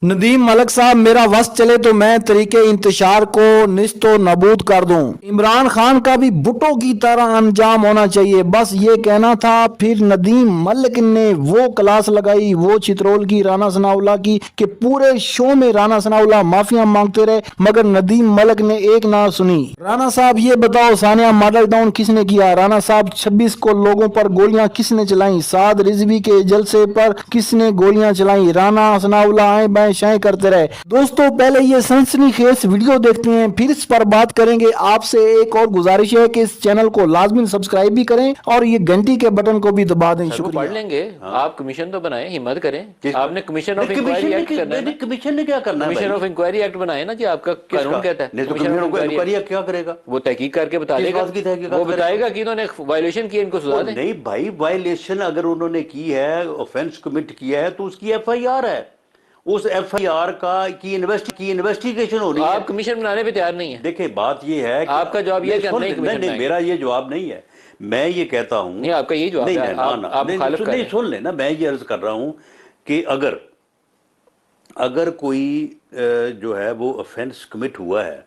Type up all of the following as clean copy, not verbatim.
नदीम मलिक साहब, मेरा वस चले तो मैं तरीके इंतशार को निस्तो नबूद कर दूं। इमरान खान का भी भुट्टो की तरह अंजाम होना चाहिए, बस ये कहना था। फिर नदीम मलिक ने वो क्लास लगाई, वो चित्रोल की, राना सनाउल्लाह की, कि पूरे शो में राना सनाउल्लाह माफिया मांगते रहे, मगर नदीम मलिक ने एक ना सुनी। राना साहब ये बताओ, सानिया मॉडल टाउन किसने किया? राना साहब 26 को लोगों पर गोलियां किसने चलाई? साद रिजवी के जलसे पर किसने गोलियां चलाई? राना सनाउल्लाह आए बाएं शाएं करते रहे। दोस्तों, पहले ये सनसनीखेज वीडियो देखते हैं, फिर इस पर बात करेंगे। आपसे एक और गुजारिश है कि इस चैनल को लाजमी सब्सक्राइब भी करें और ये घंटी के बटन को भी दबा दें। शुक्रिया। पढ़ लेंगे। आप कमीशन तो बनाए, हिम्मत करें। आपने कमीशन ऑफ इंक्वायरी एक्ट करना है। कमीशन ने क्या करना है? कमीशन ऑफ इंक्वायरी एक्ट बनाए ना जी, आपका कानून कहता है। कमीशन ऑफ इंक्वायरी क्या करेगा? वो तहकीक करके बता देगा, वो बताएगा कि इन्होंने वायलेशन की, इनको सजा दें। नहीं भाई, वायलेशन अगर उन्होंने की है, ऑफेंस कमिट किया है, तो उसकी एफआईआर है। उस एफआईआर की इन्वेस्टिगेशन हो रही है। आप कमीशन बनाने पे तैयार नहीं है। देखिए, बात ये है कि आपका जवाब ये है नहीं, मेरा ये जवाब नहीं है। मैं ये कहता हूं, नहीं, आपका ये जवाब है। नहीं, सुन लेना, मैं ये अर्ज कर रहा हूं कि अगर कोई जो है वो ऑफेंस कमिट हुआ है,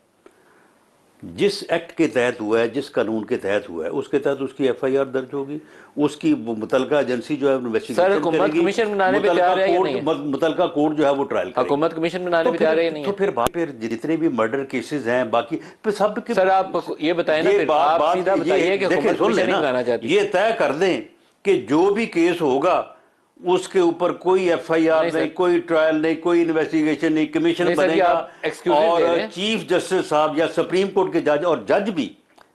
जिस एक्ट के तहत हुआ है, जिस कानून के तहत हुआ है, उसके तहत उसकी एफआईआर दर्ज होगी। उसकी मुतलका एजेंसी जो है इन्वेस्टिगेशन करेगी। कमीशन बनाने पे तैयार है या नहीं? मुतलका कोर्ट जो है वो ट्रायल करेगी। हुकूमत कमीशन बनाने पे तैयार है या नहीं? तो फिर जितने भी मर्डर केसेस हैं, बाकी फिर सब के, सर आप ये बताएं ना, फिर आप सीधा बताइए कि हुकूमत कमीशन नहीं बनाना चाहती। ये तय कर दें कि जो भी केस होगा उसके ऊपर कोई एफआईआर नहीं, कोई ट्रायल नहीं, कोई इन्वेस्टिगेशन नहीं, कमीशन बनेगा। और चीफ जस्टिस साहब या सुप्रीम कोर्ट के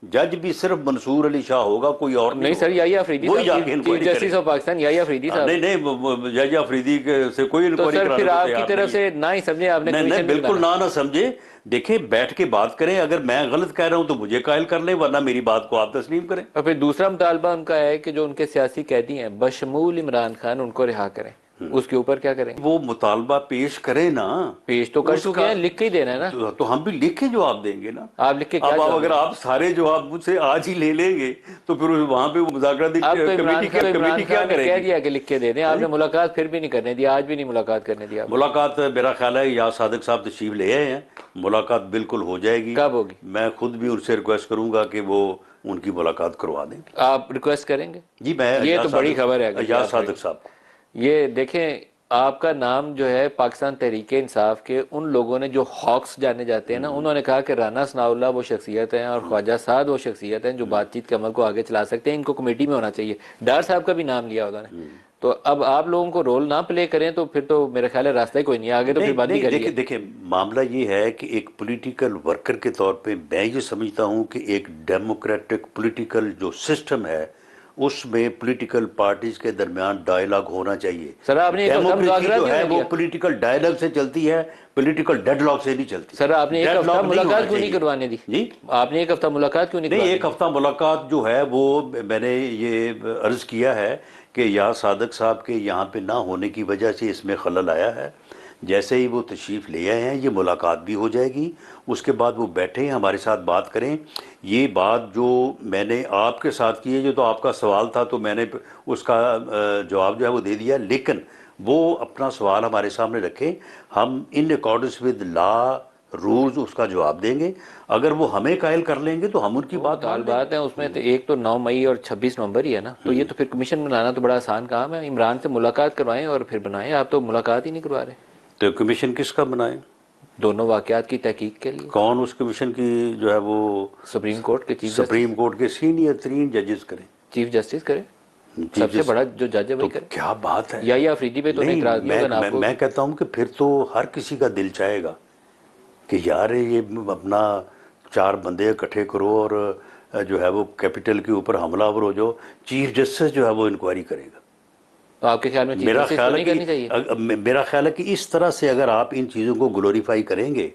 जज भी सिर्फ मंसूर अली शाह होगा, कोई और नहीं। Sir Yahya Afridi chief justice of Pakistan, Yahya Afridi साहब। नहीं, याहिया अफरीदी से कोई इंक्वायरी कराने फिर आपकी तरफ से ना ही समझे आपने। नहीं, बिल्कुल ना समझे। देखिए, बैठ के बात करें। अगर मैं गलत कह रहा हूं तो मुझे कायल कर लें, वरना मेरी बात को आप तस्लीम करें। और फिर दूसरा मुतालबा उनका है कि जो उनके सियासी कैदी हैं बशमूल इमरान खान, उनको रिहा करें। उसके ऊपर क्या करें? वो मुतालबा पेश करें ना। पेश तो कर चुके हैं, लिख के ही देना है ना। तो हम भी लिख के जवाब देंगे ना। आप लिख के क्या? अब अगर आप सारे जवाब मुझसे आज ही ले लेंगे तो फिर वहां पे मुज़ाकराती कमेटी क्या करेगी? कह दिया कि लिख के दे दें। आपने मुलाकात फिर भी नहीं करने दी, आज भी नहीं मुलाकात करने दिया। मुलाकात मेरा ख्याल है याद सादिक साहब तशरीफ ले आए हैं, मुलाकात बिल्कुल हो जाएगी। कब होगी? मैं खुद भी उनसे रिक्वेस्ट करूंगा कि वो उनकी मुलाकात करवा दें। आप रिक्वेस्ट करेंगे जी? मैं, ये तो बड़ी खबर है याद सादिक साहब। ये देखें, आपका नाम जो है पाकिस्तान तहरीक इंसाफ के उन लोगों ने जो हॉक्स जाने जाते हैं ना, उन्होंने कहा कि राना सनाउल्लाह वो शख्सियत हैं और ख्वाजा साद वो शख्सियत हैं जो बातचीत के अमल को आगे चला सकते हैं। इनको कमेटी में होना चाहिए। डार साहब का भी नाम लिया उन्होंने। तो अब आप लोगों को रोल ना प्ले करें तो फिर तो मेरा ख्याल है रास्ता ही कोई नहीं, आगे तो फिर बात नहीं करिए। देखिए, मामला ये है कि एक पॉलिटिकल वर्कर के तौर पे मैं ये समझता हूँ कि एक डेमोक्रेटिक पॉलिटिकल जो सिस्टम है उसमें पॉलिटिकल पार्टीज के दरमियान डायलॉग होना चाहिए। सर आपने डेमोक्रेसी जो है वो पॉलिटिकल डायलॉग से चलती है, पॉलिटिकल डेडलॉक से नहीं चलती। सर आपने एक हफ्ता मुलाकात क्यों नहीं करवाने दी? जी, आपने एक हफ्ता मुलाकात क्यों नहीं? एक हफ्ता मुलाकात जो है वो मैंने ये अर्ज किया है कि याद सादिक साहब के यहाँ पे ना होने की वजह से इसमें खलल आया है। जैसे ही वो तशरीफ़ ले आए हैं, ये मुलाकात भी हो जाएगी। उसके बाद वो बैठे हमारे साथ बात करें। ये बात जो मैंने आपके साथ की है, जो तो आपका सवाल था तो मैंने उसका जवाब जो है वो दे दिया, लेकिन वो अपना सवाल हमारे सामने रखें। हम in accordance with law rules उसका जवाब देंगे। अगर वो हमें कायल कर लेंगे तो हम उनकी बात है। उसमें तो एक तो 9 मई और 26 नवंबर ही है ना, तो ये तो फिर कमीशन बनाना तो बड़ा आसान काम है। इमरान से मुलाकात करवाएं और फिर बनाएं। आप तो मुलाकात ही नहीं करवा रहे। तो कमीशन किसका बनाए? दोनों वाकयात की तहकीक के लिए। कौन उस कमीशन की जो है वो? सुप्रीम कोर्ट के सुप्रीम कोर्ट के सीनियर 3 जजेस करें। चीफ जस्टिस करें, सबसे बड़ा जो जज है वही करे। क्या बात है? या अफरीदी पे तो नहीं इतराज नहीं होगा आपको? मैं कहता हूं कि फिर तो हर किसी का दिल चाहेगा कि यार ये अपना 4 बंदे इकट्ठे करो और जो है वो कैपिटल के ऊपर हमलावर हो जाओ। चीफ जस्टिस जो है वो इंक्वायरी करेगा। तो आपके ख्याल में मेरा ख्याल है कि इस तरह से अगर आप इन चीज़ों को ग्लोरीफाई करेंगे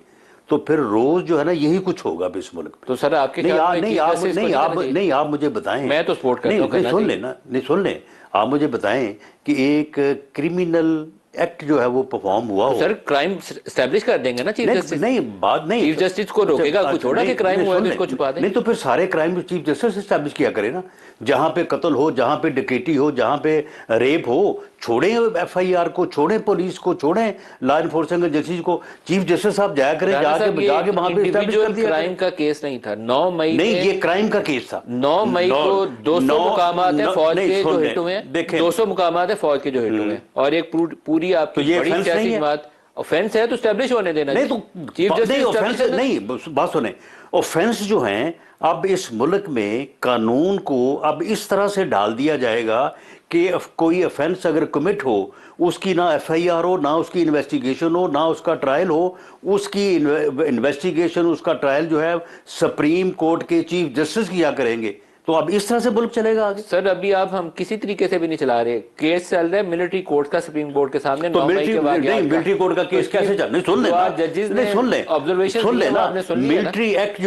तो फिर रोज जो है ना यही कुछ होगा इस मुल्क में। तो सर आपके नहीं, आप मुझे बताएं। मैं तो सपोर्ट करता हूं। सुन लें, आप मुझे बताएं कि एक क्रिमिनल एक्ट जो है वो परफॉर्म हुआ हो। सर क्राइम एस्टैब्लिश कर देंगे ना चीफ जस्टिस? नहीं, बात नहीं। चीफ जस्टिस को रोकेगा कुछ थोड़ा कि क्राइम हुआ है इसको छुपा दें? नहीं, तो फिर सारे क्राइम चीफ जस्टिस एस्टैब्लिश किया करे ना। जहां पे कत्ल हो, जहां पे डकैती हो, जहां पे रेप हो, छोड़ें FIR को, छोड़ें पुलिस को, छोड़ें लॉ इन्फोर्समेंट एजेंसीज को, चीफ जस्टिस साहब जाया करें, जाके वहां पे एस्टैब्लिश कर दिया। क्राइम का केस नहीं था, 9 मई नहीं, ये क्राइम का केस था। 9 मई को 200 मुकामात हैं फौज के जो हिट हुए हैं, देखें 200 मुकामात है फौज के जो हिट हुए हैं, और एक पूरी आपकी तो ये बड़ी सियासी जमात। ऑफेंस है तो स्टैब्लिश होने देना। नहीं तो चीफ नहीं, जस्टिस ऑफेंस नहीं, बात सुने, ऑफेंस जो हैं अब इस मुल्क में कानून को अब इस तरह से डाल दिया जाएगा कि कोई ऑफेंस अगर कमिट हो, उसकी ना FIR हो, ना उसकी इन्वेस्टिगेशन हो, ना उसका ट्रायल हो। उसकी इन्वेस्टिगेशन, उसका ट्रायल जो है सुप्रीम कोर्ट के चीफ जस्टिस किया करेंगे। तो अब इस तरह से मुल्क चलेगा आगे? सर अभी आप हम किसी तरीके से भी नहीं चला रहे, केस चल रहा है मिलिट्री कोर्ट का सुप्रीम कोर्ट के सामने। तो मिलिट्री कोर्ट का केस कैसे चल? नहीं, सुन ले, जजेस नहीं सुन ले, ऑब्जर्वेशन सुन ले ना। मिलिट्री एक्ट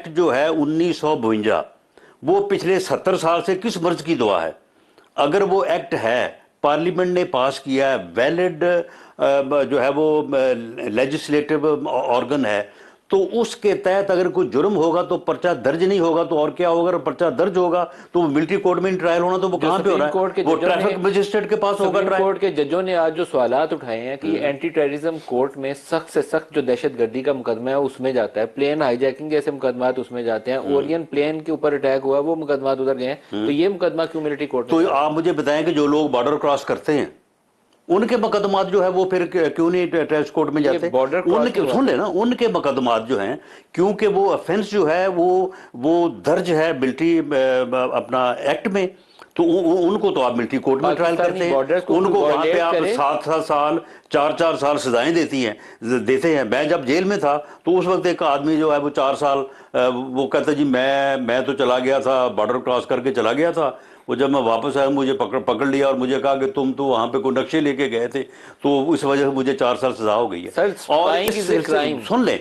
जो है 1952, वो पिछले 70 साल से किस मर्ज की दुआ है? अगर वो एक्ट है, पार्लियामेंट ने पास किया है, वैलिड जो है वो लेजिस्लेटिव ऑर्गन है, तो उसके तहत अगर कोई जुर्म होगा तो पर्चा दर्ज नहीं होगा तो और क्या होगा? अगर पर्चा दर्ज होगा तो वो मिलिट्री कोर्ट में ट्रायल होना, तो वो कहां पे हो रहा है? वो ट्रैफिक मजिस्ट्रेट के पास होगा ट्रायल। कोर्ट के जजों ने आज जो सवालात उठाए हैं कि एंटी टेररिज्म कोर्ट में सख्त से सख्त जो दहशतगर्दी का मुकदमा है उसमें जाता है, प्लेन हाईजैकिंग जैसे मुकदमात उसमें जाते हैं, ओरियन प्लेन के ऊपर अटैक हुआ वो मुकदमात उधर गए हैं, तो ये मुकदमा क्यों मिलिट्री कोर्ट में? तो आप मुझे बताएं कि जो लोग बॉर्डर क्रॉस करते हैं उनके मुकदमात जो है वो फिर क्यों नहीं टेस्ट कोर्ट में जाते? उनके, सुन लेना, उनके मुकदमात जो हैं, क्योंकि वो ऑफेंस जो है वो दर्ज है मिलिट्री अपना एक्ट में, तो उनको तो आप मिलिट्री कोर्ट में ट्रायल करते हैं। उनको वहां पे आप 7-7 साल 4-4 साल सजाएं देते हैं। मैं जब जेल में था तो उस वक्त एक आदमी जो है वो 4 साल वो कहता जी मैं तो चला गया था, बॉर्डर क्रॉस करके चला गया था, वो जब मैं वापस आया मुझे पकड़ लिया और मुझे कहा कि तुम तो वहां पे कोई नक्शे लेके गए थे, तो इस वजह से मुझे 4 साल सजा हो गई है। और सुन ले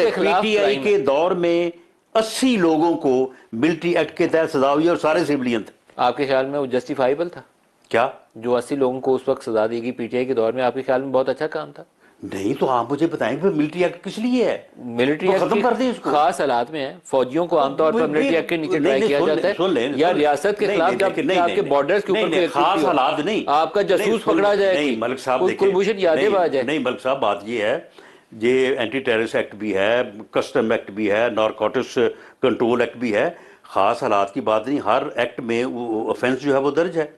PTI के दौर में 80 लोगों को मिलिट्री एक्ट के तहत सजा हुई और सारे सिविलियन थे। आपके ख्याल में वो जस्टिफाइबल था क्या? जो 80 लोगों को उस वक्त सजा दी गई PTI के दौर में, आपके ख्याल में बहुत अच्छा काम था? नहीं, तो आप मुझे बताएं कि मिलिट्री एक्ट किस लिए है? मिलिट्री एक्ट खत्म कर दें इसको। खास हालात में है, फौजियों को आमतौर पर मिलिट्री एक्ट के नीचे ट्राई किया जाता है, या रियासत के खिलाफ जब आपके बॉर्डर्स के ऊपर खास हालात नहीं, आपका जासूस पकड़ा जाए, नहीं मलिक साहब, कुलभूषण यादव आ जाए। नहीं मलिक साहब, बात ये है, ये एंटी टेररिस्ट एक्ट भी है, कस्टम एक्ट भी है, नारकोटिक्स कंट्रोल एक्ट भी है। खास हालात की बात नहीं, हर एक्ट में ऑफेंस जो है वो दर्ज है।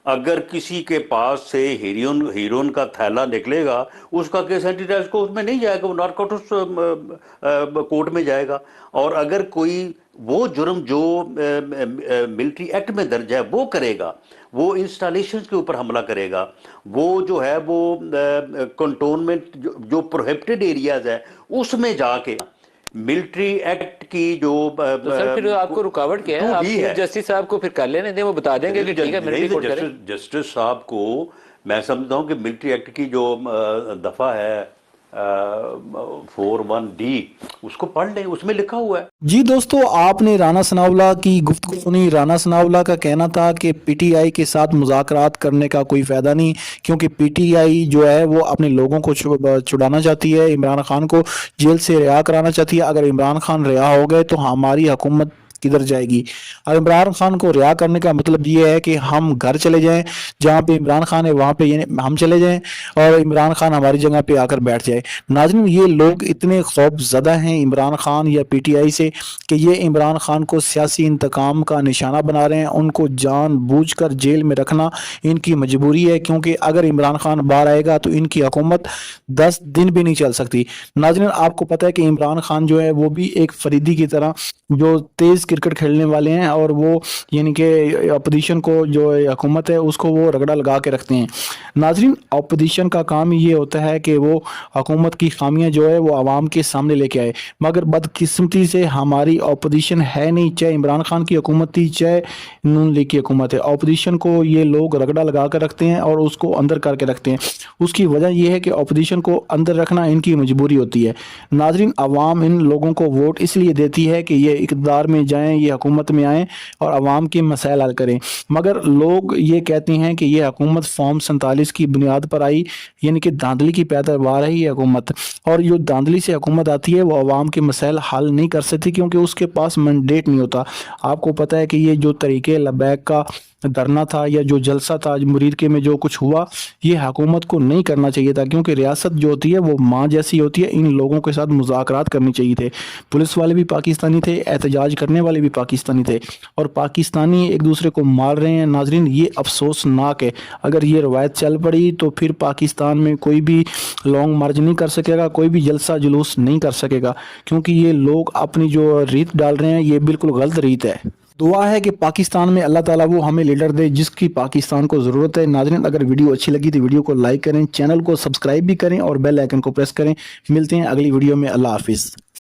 अगर किसी के पास से हीरोइन का थैला निकलेगा, उसका केस एंटी टेररिस्ट कोर्ट में नहीं जाएगा, वो नारकोटिक्स कोर्ट में जाएगा। और अगर कोई वो जुर्म जो मिलिट्री एक्ट में दर्ज है वो करेगा, वो इंस्टॉलेशन के ऊपर हमला करेगा, वो जो है वो कंटोनमेंट जो प्रोहिबिटेड एरियाज है उसमें जाके मिलिट्री एक्ट की जो तो सर फिर आपको रुकावट क्या है? आप चीफ जस्टिस साहब को फिर कर लेने दें, वो बता देंगे कि ठीक है मिलिट्री कोर्ट करें। जस्टिस साहब को मैं समझता हूं कि मिलिट्री एक्ट की जो दफा है 41D उसको पढ़ लें, उसमें लिखा हुआ है। जी दोस्तों, आपने राना सनाउल्लाह की गुफ्तगू सुनी। राना सनाउल्लाह का कहना था कि PTI के साथ मुज़ाकरात करने का कोई फ़ायदा नहीं, क्योंकि PTI जो है वो अपने लोगों को छुड़ाना चाहती है, इमरान खान को जेल से रिहा कराना चाहती है। अगर इमरान खान रिहा हो गए तो हमारी हुकूमत किधर जाएगी? और इमरान खान को रिहा करने का मतलब ये है कि हम घर चले जाएं, जहां पे इमरान खान है वहां पे हम चले जाएं और इमरान खान हमारी जगह पे आकर बैठ जाए। नाज़रीन, ये लोग इतने खौफज़दा हैं इमरान खान या PTI से कि ये इमरान खान को सियासी इंतकाम का निशाना बना रहे हैं। उनको जानबूझकर जेल में रखना इनकी मजबूरी है, क्योंकि अगर इमरान खान बाहर आएगा तो इनकी हुकूमत 10 दिन भी नहीं चल सकती। नाज़रीन, आपको पता है कि इमरान खान जो है वो भी एक फरीदी की तरह जो तेज़ क्रिकेट खेलने वाले हैं, और वो यानी कि अपोजिशन को जो हुकूमत है उसको वो रगड़ा लगा के रखते हैं। नाजरीन, अपोजिशन का काम ये होता है कि वो हुकूमत की खामियां जो है वो आवाम के सामने लेके आए, मगर बदकिस्मती से हमारी अपोजिशन है नहीं, चाहे इमरान खान की हुकूमत थी चाहे नून लीग की हुकूमत है। अपोजिशन को ये लोग रगड़ा लगा कर रखते हैं और उसको अंदर करके रखते हैं। उसकी वजह यह है कि अपोजिशन को अंदर रखना इनकी मजबूरी होती है। नाजरीन, आवाम इन लोगों को वोट इसलिए देती है कि ये इक़्तिदार में जाएं, ये हुकूमत में आएँ और आवाम के मसाइल हल करें, मगर लोग ये कहते हैं कि ये हुकूमत फॉर्म 47 की बुनियाद पर आई, यानी कि धांधली की पैदावार है ये हुकूमत, और जो धांधली से हुकूमत आती है वो आवाम के मसाइल हल नहीं कर सकती, क्योंकि उसके पास मैंडेट नहीं होता। आपको पता है कि ये जो तरीके लबैक का धरना था या जो जलसा था आज मुरीदके में जो कुछ हुआ, ये हुकूमत को नहीं करना चाहिए था, क्योंकि रियासत जो होती है वो माँ जैसी होती है। इन लोगों के साथ मुज़ाकरात करनी चाहिए थे। पुलिस वाले भी पाकिस्तानी थे, एहतजाज करने वाले भी पाकिस्तानी थे, और पाकिस्तानी एक दूसरे को मार रहे हैं। नाजरीन, ये अफसोसनाक है। अगर ये रवायत चल पड़ी तो फिर पाकिस्तान में कोई भी लॉन्ग मार्च नहीं कर सकेगा, कोई भी जलसा जुलूस नहीं कर सकेगा, क्योंकि ये लोग अपनी जो रीत डाल रहे हैं ये बिल्कुल गलत रीत है। दुआ है कि पाकिस्तान में अल्लाह ताला वो हमें लीडर दे जिसकी पाकिस्तान को ज़रूरत है। नाज़रीन, अगर वीडियो अच्छी लगी तो वीडियो को लाइक करें, चैनल को सब्सक्राइब भी करें और बेल आइकन को प्रेस करें। मिलते हैं अगली वीडियो में। अल्लाह हाफिज़।